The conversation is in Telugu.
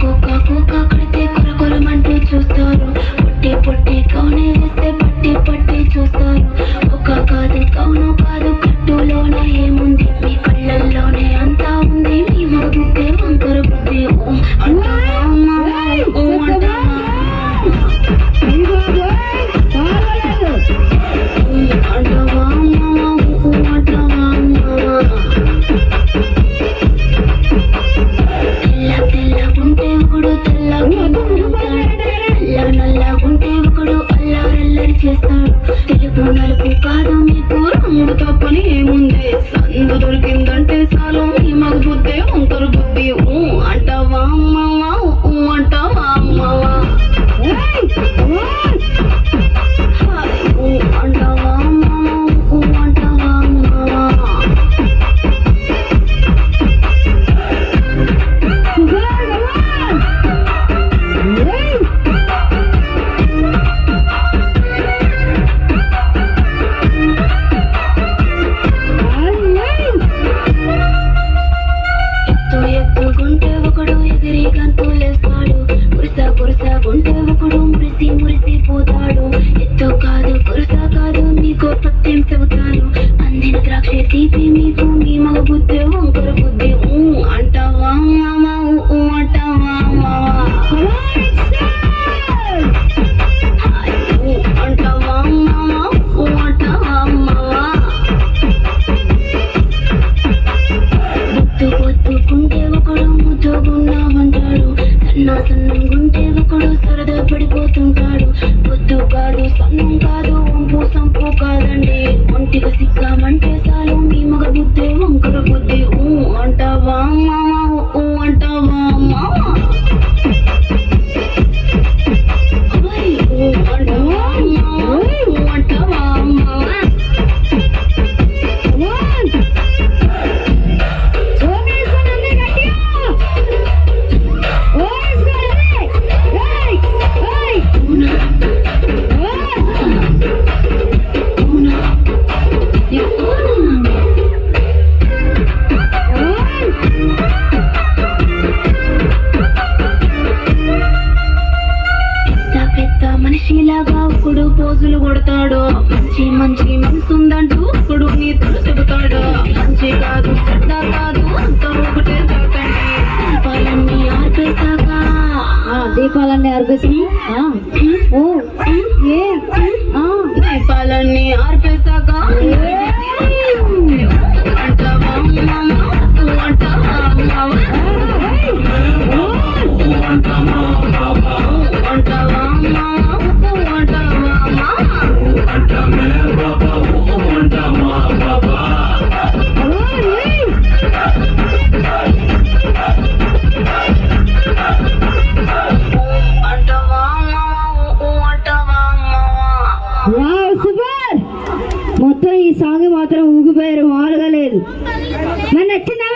కోకా కోకా కడితే కొరకొరమంటూ చూస్తారు. పొట్టి పొట్టి కౌనే వేస్తే పట్టి పట్టి చూస్తారు. కోకా కాదు కౌను కాదు కట్టులోనే ఏముంది, మీ కళ్ళల్లోనే అంతా ఉంది. మీ మగ బుద్ధి వంకర బుద్ధి అంటావా తెల్లగుంటే ఒకడు నల్లగుంటే ఒకడు అల్లారల్లరి చేస్తాడు. తెలుగు నలుపు కాదు మీకు రంగు తప్పని ఏముంది, సందు దొరికిందంటే చాలు మీ మగ బుద్ధి వంకర బుద్ధి అంటావా అమ్మవా అంటావా అమ్మవా అంటావా అమ్మవా అంటావా అమ్మవా. ఎత్తుకుంటే ఒకడు ఎగిరి గంతులేస్తాడు. గురుసగుంటే ఒకడు మురిసి మురిసిపోతాడు. ఎత్తు కాదు గురుస కాదు మీకు సత్యం చెబుతాను. అందిన ద్రాక్ష తీపి మీకు మీ మగ బుద్ధి వంకర బుద్ధి అంటావా మామా అంటావా మావా అంటావా మామా అంటావా మావా. పొత్తుకుంటే ఒకడు ముద్దుగున్నామంటాడు. సన్నంగుంటే ఒకడు సరదా పడిపోతుంటాడు. పొద్దు కాదు సన్నం కాదు వంపు సంపు కాదండి, ఒంటిగా సిక్కామంటే చాలు మీ మగ బుద్ధి వంకర బుద్ధి అంటావా మామా అంటావా మామా అంటావా మామా. మనిషిలాగా ఒకడు పోజులు కొడతాడు. మంచి మంచి మనసుందంటూ ఒకడు నీతులు చెబుతాడు. మంచి కాదు చెడ్డ కాదు అంతా ఒకటే తాకండి. దీపాలన్నీ ఆర్పేశాక దీపాలన్నీ ఆర్పేసి దీపాలన్నీ ఆర్పేశాక అంటావా అంటావా అంటావా మొత్తం ఈ సాంగ్ మాత్రం ఊగిపోయారు, మామూలుగా లేదు. మరి నచ్చిందా?